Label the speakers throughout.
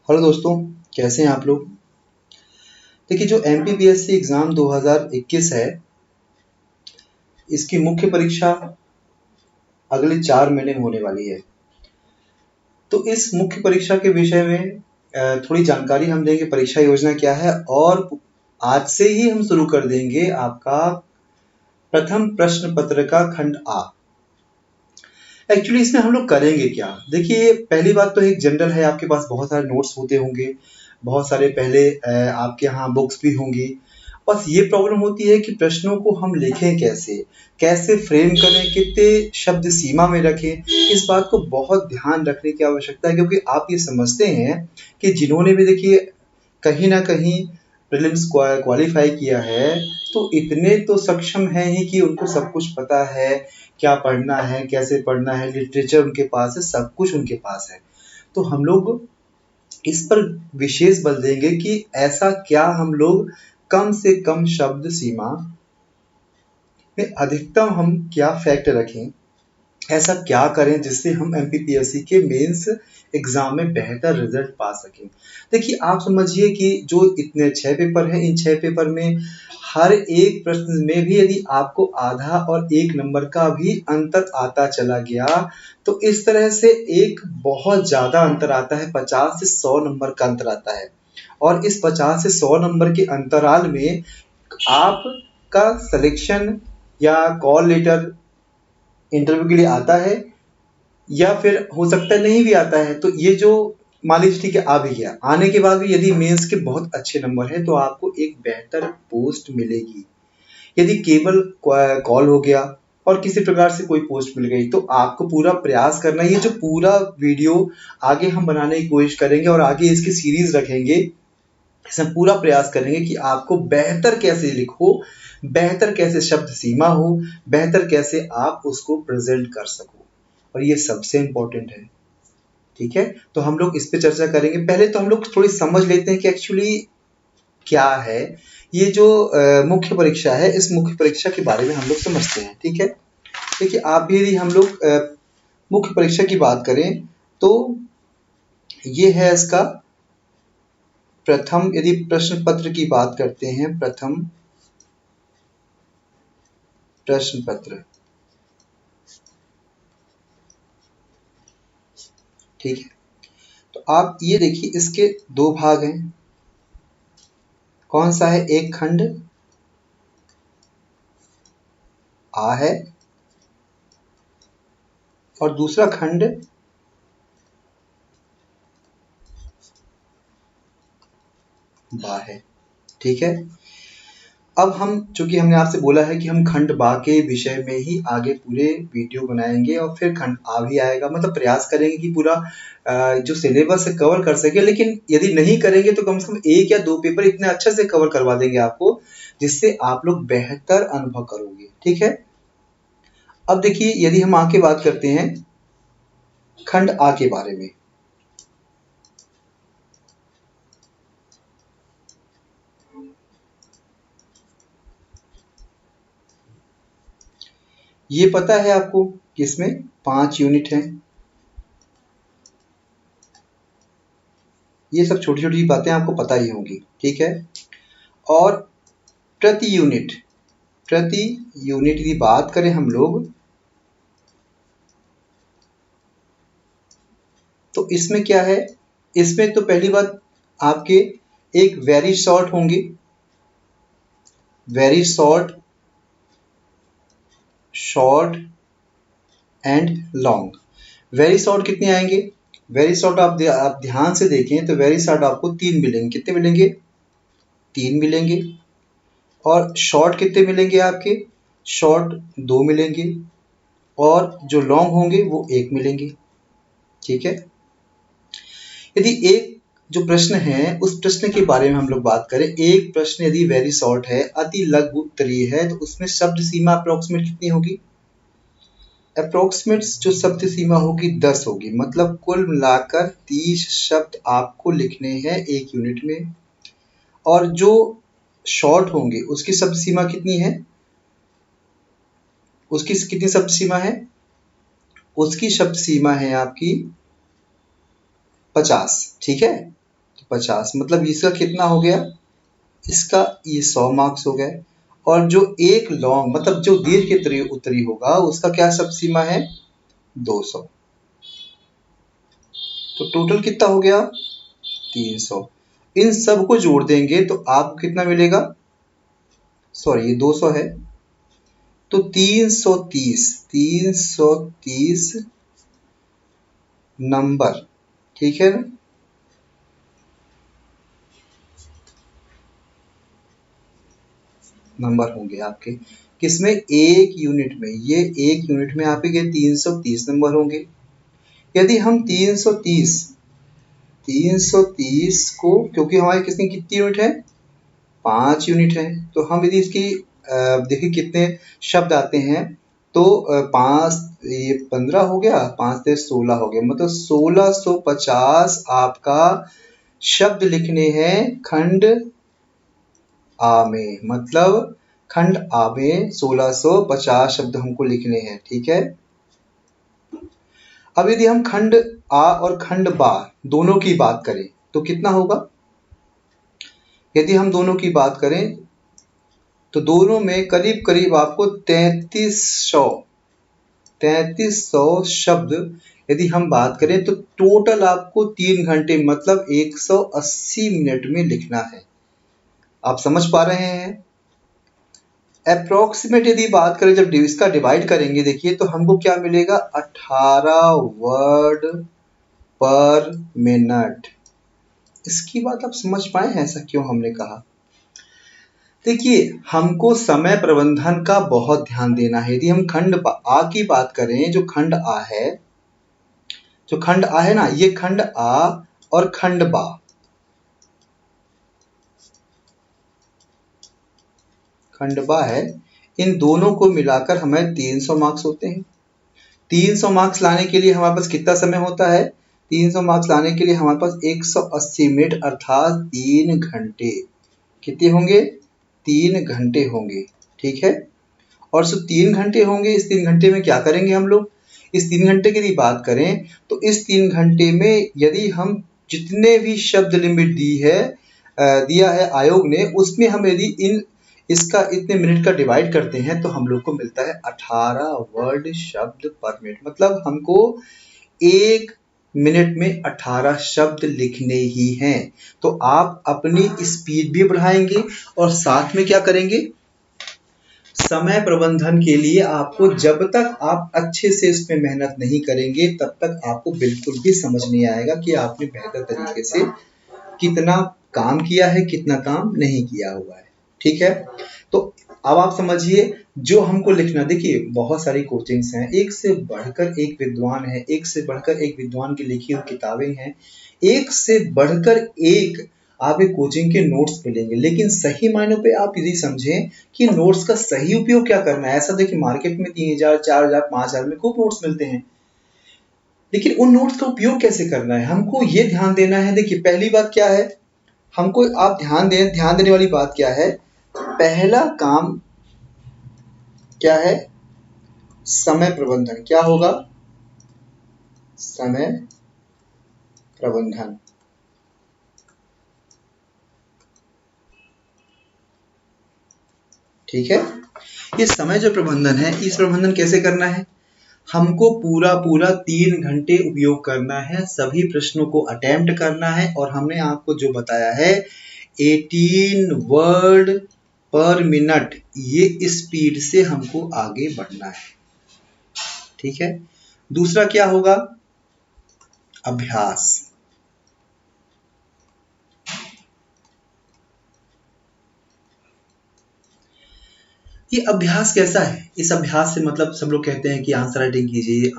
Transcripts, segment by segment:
Speaker 1: Hello दोस्तों, कैसे हैं आप लोग। देखिए, जो एमपीपीएससी एग्ज़ाम 2021 है, इसकी मुख्य परीक्षा अगले 4 महीने में होने वाली है। तो इस मुख्य परीक्षा के विषय में थोड़ी जानकारी हम देंगे, परीक्षा योजना क्या है, और आज से ही हम शुरू कर देंगे आपका प्रथम प्रश्न पत्र का खंड आ। एक्चुअली इसमें हम लोग करेंगे क्या। देखिए, पहली बात तो एक जनरल है, आपके पास बहुत सारे नोट्स होते होंगे, बहुत सारे पहले आपके यहाँ बुक्स भी होंगी। बस ये प्रॉब्लम होती है कि प्रश्नों को हम लिखें कैसे, कैसे फ्रेम करें, कितने शब्द सीमा में रखें। इस बात को बहुत ध्यान रखने की आवश्यकता है, क्योंकि आप ये समझते हैं कि जिन्होंने भी देखिए कहीं ना कहीं प्रीलिम्स क्वालिफाई किया है, तो इतने तो सक्षम हैं ही कि उनको सब कुछ पता है, क्या पढ़ना है, कैसे पढ़ना है, लिटरेचर उनके पास है, सब कुछ उनके पास है। तो हम लोग इस पर विशेष बल देंगे कि ऐसा क्या हम लोग कम से कम शब्द सीमा में अधिकतम हम क्या फैक्ट रखें, ऐसा क्या करें जिससे हम एमपीपीएससी के मेंस एग्जाम में बेहतर रिजल्ट पा सकें। देखिए, आप समझिए कि जो इतने 6 पेपर हैं, इन 6 पेपर में हर एक प्रश्न में भी यदि आपको आधा और 1 नंबर का भी अंतर आता चला गया, तो इस तरह से एक बहुत ज्यादा अंतर आता है, 50 से 100 नंबर का अंतर आता है। और इस 50 से 100 नंबर के अंतराल में आपका सिलेक्शन या कॉल लेटर इंटरव्यू के लिए आता है, या फिर हो सकता है नहीं भी आता है। तो ये जो मान लीजिए ठीक है, आ भी गया, आने के बाद भी यदि मेंस के बहुत अच्छे नंबर हैं तो आपको एक बेहतर पोस्ट मिलेगी। यदि केवल कॉल हो गया और किसी प्रकार से कोई पोस्ट मिल गई, तो आपको पूरा प्रयास करना है। ये जो पूरा वीडियो आगे हम बनाने की कोशिश करेंगे और आगे इसकी सीरीज रखेंगे, इसमें पूरा प्रयास करेंगे कि आपको बेहतर कैसे लिखो, बेहतर कैसे शब्द सीमा हो, बेहतर कैसे आप उसको प्रेजेंट कर सको, और ये सबसे इम्पोर्टेंट है। ठीक है, तो हम लोग इस पे चर्चा करेंगे। पहले तो हम लोग थोड़ी समझ लेते हैं कि एक्चुअली क्या है ये जो मुख्य परीक्षा है। इस मुख्य परीक्षा के बारे में हम लोग समझते हैं। ठीक है, देखिए, आप भी यदि हम लोग मुख्य परीक्षा की बात करें तो ये है इसका प्रथम, यदि प्रश्न पत्र की बात करते हैं, प्रथम प्रश्न पत्र। ठीक है, तो आप ये देखिए, इसके 2 भाग हैं। कौन सा है, एक खंड आ है और दूसरा खंड बा है। ठीक है, अब हम, चूंकि हमने आपसे बोला है कि हम खंड बा के विषय में ही आगे पूरे वीडियो बनाएंगे और फिर खंड आ भी आएगा, मतलब प्रयास करेंगे कि पूरा जो सिलेबस है कवर कर सके। लेकिन यदि नहीं करेंगे तो कम से कम 1 या 2 पेपर इतने अच्छे से कवर करवा देंगे आपको, जिससे आप लोग बेहतर अनुभव करोगे। ठीक है, अब देखिए, यदि हम आगे बात करते हैं खंड आ के बारे में, ये पता है आपको कि इसमें 5 यूनिट हैं। ये सब छोटी छोटी बातें आपको पता ही होंगी। ठीक है, और प्रति यूनिट, प्रति यूनिट की बात करें हम लोग, तो इसमें क्या है, इसमें तो पहली बात आपके एक वेरी शॉर्ट होंगे, very short, short and long. Very short कितने आएंगे, वेरी शॉर्ट आप ध्यान से देखें तो वेरी शॉर्ट आपको 3 मिलेंगे। कितने मिलेंगे, 3 मिलेंगे। और शॉर्ट कितने मिलेंगे आपके, शॉर्ट 2 मिलेंगे। और जो लॉन्ग होंगे वो 1 मिलेंगे। ठीक है, यदि एक जो प्रश्न है उस प्रश्न के बारे में हम लोग बात करें, एक प्रश्न यदि वेरी शॉर्ट है, अति लघु उत्तरीय है, तो उसमें शब्द सीमा अप्रोक्सीमेट कितनी होगी, अप्रोक्सीमेट जो शब्द सीमा होगी 10 होगी। मतलब कुल मिलाकर 30 शब्द आपको लिखने हैं एक यूनिट में। और जो शॉर्ट होंगे उसकी शब्द सीमा कितनी है, उसकी कितनी शब्द सीमा है, उसकी शब्द सीमा है आपकी 50। ठीक है, 50, मतलब इसका कितना हो गया, इसका ये 100 मार्क्स हो गए। और जो एक लॉन्ग मतलब जो दीर्घ के उत्तरी होगा उसका क्या शब्द सीमा है, 200। तो टोटल कितना हो गया, 300। इन सब को जोड़ देंगे तो आपको कितना मिलेगा, सॉरी ये 200 है, तो 330 नंबर, ठीक है ना। नंबर होंगे आपके किसमें, एक यूनिट में, ये एक यूनिट में आपके 330 नंबर होंगे। यदि हम 330 को, क्योंकि हमारे कितनी कितनी यूनिट है, 5 यूनिट है, तो हम यदि इसकी देखिए कितने शब्द आते हैं, तो 5 ये 15 हो गया, 5 से 16 हो गया, मतलब 1650 आपका शब्द लिखने हैं खंड आ में, मतलब खंड आ में 1650 शब्द हमको लिखने हैं, ठीक है। अब यदि हम खंड आ और खंड बा दोनों की बात करें तो कितना होगा, यदि हम दोनों की बात करें तो दोनों में करीब करीब आपको 3300 शब्द यदि हम बात करें तो टोटल आपको 3 घंटे मतलब 180 मिनट में लिखना है। आप समझ पा रहे हैं। अप्रोक्सीमेट यदि बात करें, जब इसका डिवाइड करेंगे देखिए तो हमको क्या मिलेगा, 18 वर्ड पर मिनट। इसकी बात आप समझ पाए हैं, ऐसा क्यों हमने कहा। देखिए हमको समय प्रबंधन का बहुत ध्यान देना है। यदि हम खंड आ की बात करें, जो खंड आ है ना, ये खंड आ और खंड बा, है, इन दोनों को मिलाकर हमें 300 मार्क्स होते हैं। 300 मार्क्स लाने के लिए हमारे पास कितना समय होता है, 300 मार्क्स लाने के लिए हमारे पास 180 मिनट अर्थात 3 घंटे। कितने होंगे, 3 घंटे होंगे, ठीक है। और जो 3 घंटे होंगे, इस 3 घंटे में क्या करेंगे हम लोग, इस 3 घंटे की यदि बात करें तो इस 3 घंटे में यदि हम जितने भी शब्द लिमिट दिया है आयोग ने, उसमें हम यदि इसका इतने मिनट का डिवाइड करते हैं तो हम लोग को मिलता है 18 वर्ड शब्द पर मिनट, मतलब हमको 1 मिनट में 18 शब्द लिखने ही हैं। तो आप अपनी स्पीड भी बढ़ाएंगे और साथ में क्या करेंगे, समय प्रबंधन के लिए आपको, जब तक आप अच्छे से इसमें मेहनत नहीं करेंगे तब तक आपको बिल्कुल भी समझ नहीं आएगा कि आपने बेहतर तरीके से कितना काम किया है, कितना काम नहीं किया हुआ है, ठीक है। तो अब आप समझिए जो हमको लिखना, देखिए बहुत सारी कोचिंग्स हैं, एक से बढ़कर एक विद्वान है, एक से बढ़कर एक विद्वान की लिखी हुई किताबें हैं, एक से बढ़कर एक आपके कोचिंग के नोट्स मिलेंगे, लेकिन सही मायनों पे आप यदि समझें कि नोट्स का सही उपयोग क्या करना है। ऐसा देखिए मार्केट में 3000, 4000, 5000 में खूब नोट्स मिलते हैं, लेकिन उन नोट्स का उपयोग कैसे करना है, हमको ये ध्यान देना है। देखिए पहली बात क्या है, हमको आप ध्यान देने वाली बात क्या है, पहला काम क्या है, समय प्रबंधन। क्या होगा, समय प्रबंधन, ठीक है। ये समय जो प्रबंधन है, इस प्रबंधन कैसे करना है, हमको पूरा 3 घंटे उपयोग करना है, सभी प्रश्नों को अटेम्प्ट करना है, और हमने आपको जो बताया है 18 वर्ड पर मिनट, ये स्पीड से हमको आगे बढ़ना है, ठीक है। दूसरा क्या होगा, अभ्यास। ये अभ्यास कैसा है, इस अभ्यास से मतलब सब लोग कहते हैं कि आंसर राइटिंग कीजिए,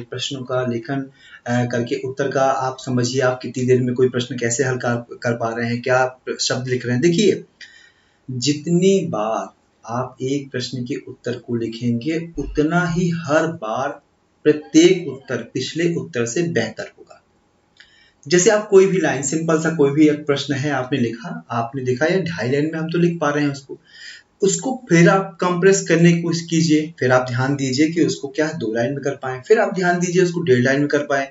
Speaker 1: प्रश्नों का लेखन करके उत्तर का आप समझिए आप कितनी देर में कोई प्रश्न कैसे हल कर पा रहे हैं, क्या शब्द लिख रहे हैं। देखिए जितनी बार आप एक प्रश्न के उत्तर को लिखेंगे उतना ही हर बार प्रत्येक उत्तर पिछले उत्तर से बेहतर होगा। जैसे आप कोई भी लाइन, सिंपल सा कोई भी एक प्रश्न है आपने लिखा, आपने देखा ये 2.5 लाइन में हम तो लिख पा रहे हैं उसको, उसको फिर आप कंप्रेस करने की कोशिश कीजिए, फिर आप ध्यान दीजिए कि उसको क्या 2 लाइन में कर पाए, फिर आप ध्यान दीजिए उसको 1.5 लाइन में कर पाए।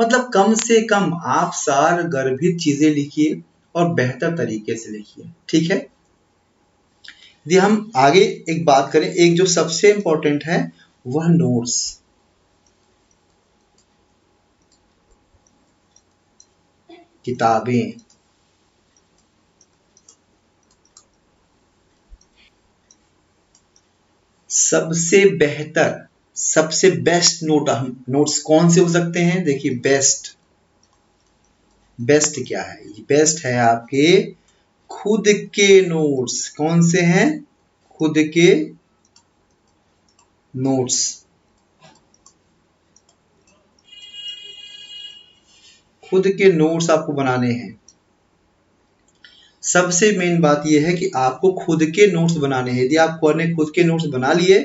Speaker 1: मतलब कम से कम आप सार गर्भित चीजें लिखिए और बेहतर तरीके से लिखिए, ठीक है। यदि हम आगे एक बात करें, एक जो सबसे इंपॉर्टेंट है वह नोट्स। किताबें, सबसे बेहतर, सबसे बेस्ट नोट्स कौन से हो सकते हैं? देखिए बेस्ट क्या है? बेस्ट है आपके खुद के नोट्स। कौन से हैं? खुद के नोट्स। खुद के नोट्स आपको बनाने हैं। सबसे मेन बात यह है कि आपको खुद के नोट्स बनाने हैं। यदि आप खुद के नोट्स बना लिए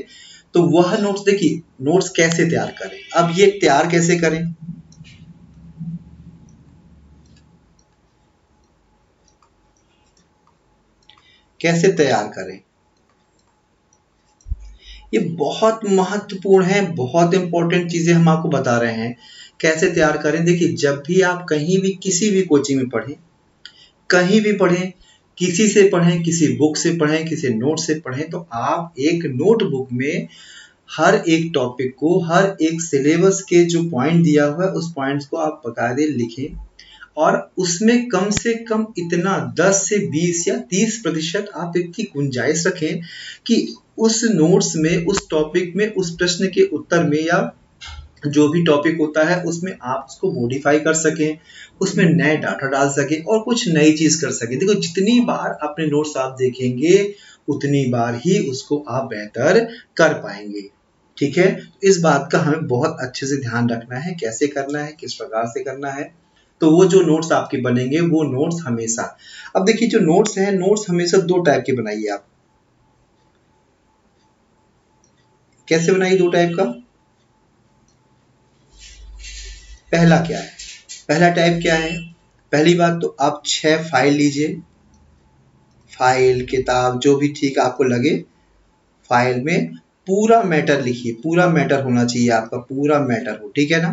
Speaker 1: तो वह नोट्स, देखिए नोट्स कैसे तैयार करें। अब ये तैयार कैसे करें? कैसे तैयार करें, ये बहुत महत्वपूर्ण है, बहुत इंपॉर्टेंट चीजें हम आपको बता रहे हैं कैसे तैयार करें। देखिए जब भी आप कहीं भी किसी भी कोचिंग में पढ़ें, कहीं भी पढ़ें, किसी से पढ़ें, किसी बुक से पढ़ें, किसी नोट से पढ़ें, तो आप एक नोटबुक में हर एक टॉपिक को, हर एक सिलेबस के जो पॉइंट दिया हुआ है उस पॉइंट्स को आप बकायदे लिखें और उसमें कम से कम इतना 10 से 20 या 30% आप इतनी गुंजाइश रखें कि उस नोट्स में, उस टॉपिक में, उस प्रश्न के उत्तर में या जो भी टॉपिक होता है उसमें आप उसको मॉडिफाई कर सकें, उसमें नए डाटा डाल सकें और कुछ नई चीज कर सकें। देखो जितनी बार अपने नोट्स आप देखेंगे उतनी बार ही उसको आप बेहतर कर पाएंगे, ठीक है। इस बात का हमें बहुत अच्छे से ध्यान रखना है, कैसे करना है, किस प्रकार से करना है। तो वो जो नोट्स आपके बनेंगे वो नोट्स हमेशा, अब देखिए जो नोट्स हैं, नोट्स हमेशा 2 टाइप के बनाइए आप। कैसे बनाइए 2 टाइप का? पहला क्या है? पहला टाइप क्या है? पहली बात तो आप 6 फाइल लीजिए, फाइल, किताब, जो भी ठीक आपको लगे, फाइल में पूरा मैटर लिखिए, पूरा मैटर होना चाहिए आपका, पूरा मैटर हो, ठीक है ना,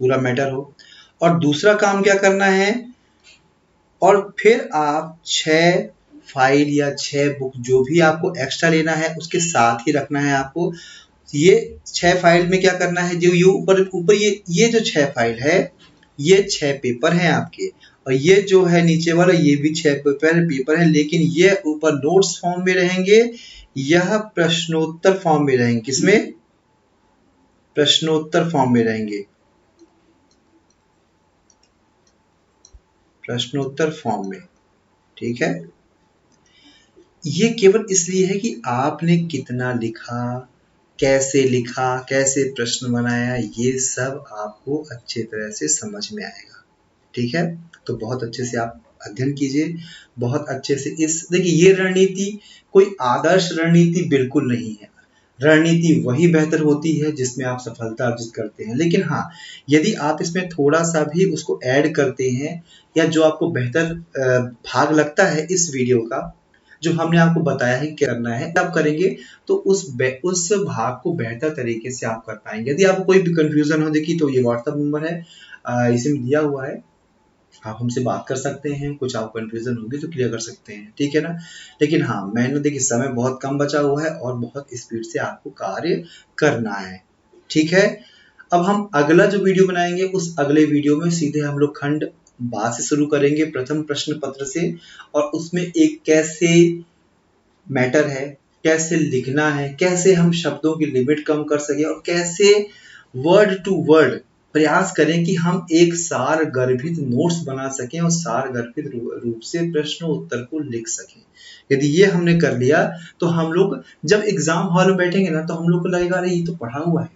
Speaker 1: पूरा मैटर हो। और दूसरा काम क्या करना है, और फिर आप 6 फाइल या 6 बुक जो भी आपको एक्स्ट्रा लेना है उसके साथ ही रखना है आपको। ये 6 फाइल में क्या करना है, जो ये ऊपर ये जो 6 फाइल है, ये 6 पेपर हैं आपके, और ये जो है नीचे वाला ये भी 6 पेपर है, लेकिन ये ऊपर नोट्स फॉर्म में रहेंगे, यह प्रश्नोत्तर फॉर्म में रहेंगे। किसमें? प्रश्नोत्तर फॉर्म में रहेंगे, प्रश्नोत्तर फॉर्म में, ठीक है। ये केवल इसलिए है कि आपने कितना लिखा, कैसे प्रश्न बनाया, ये सब आपको अच्छे तरह से समझ में आएगा, ठीक है। तो बहुत अच्छे से आप अध्ययन कीजिए, बहुत अच्छे से इस, देखिए ये रणनीति कोई आदर्श रणनीति बिल्कुल नहीं है। रणनीति वही बेहतर होती है जिसमें आप सफलता अर्जित करते हैं, लेकिन हाँ यदि आप इसमें थोड़ा सा भी उसको ऐड करते हैं या जो आपको बेहतर भाग लगता है इस वीडियो का, जो हमने आपको बताया है क्या करना है, आप करेंगे तो उस भाग को बेहतर तरीके से आप कर पाएंगे। यदि आपको कोई भी कंफ्यूजन हो, देखिए तो ये व्हाट्सएप नंबर है, इसमें दिया हुआ है, आप हमसे बात कर सकते हैं, कुछ आप कंफ्यूजन होगी तो क्लियर कर सकते हैं, ठीक है ना। लेकिन हाँ मैंने देखिए समय बहुत कम बचा हुआ है और बहुत स्पीड से आपको कार्य करना है, ठीक है। अब हम अगला जो वीडियो बनाएंगे उस अगले वीडियो में सीधे हम लोग खंड बा से शुरू करेंगे, प्रथम प्रश्न पत्र से, और उसमें एक कैसे मैटर है, कैसे लिखना है, कैसे हम शब्दों की लिमिट कम कर सके और कैसे वर्ड टू वर्ड प्रयास करें कि हम एक सार गर्भित नोट्स बना सकें और सार गर्भित रूप से प्रश्न उत्तर को लिख सकें। यदि ये हमने कर लिया तो हम लोग जब एग्जाम हॉल में बैठेंगे ना तो हम लोग को लगेगा अरे ये तो पढ़ा हुआ है,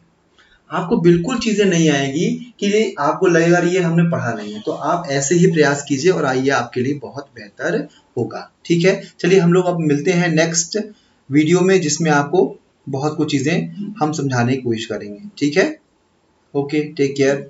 Speaker 1: आपको बिल्कुल चीजें नहीं आएगी कि आपको लगेगा ये हमने पढ़ा नहीं है। तो आप ऐसे ही प्रयास कीजिए और आइए आपके लिए बहुत बेहतर होगा, ठीक है। चलिए हम लोग अब मिलते हैं नेक्स्ट वीडियो में जिसमें आपको बहुत कुछ चीजें हम समझाने की कोशिश करेंगे, ठीक है। Okay, take care.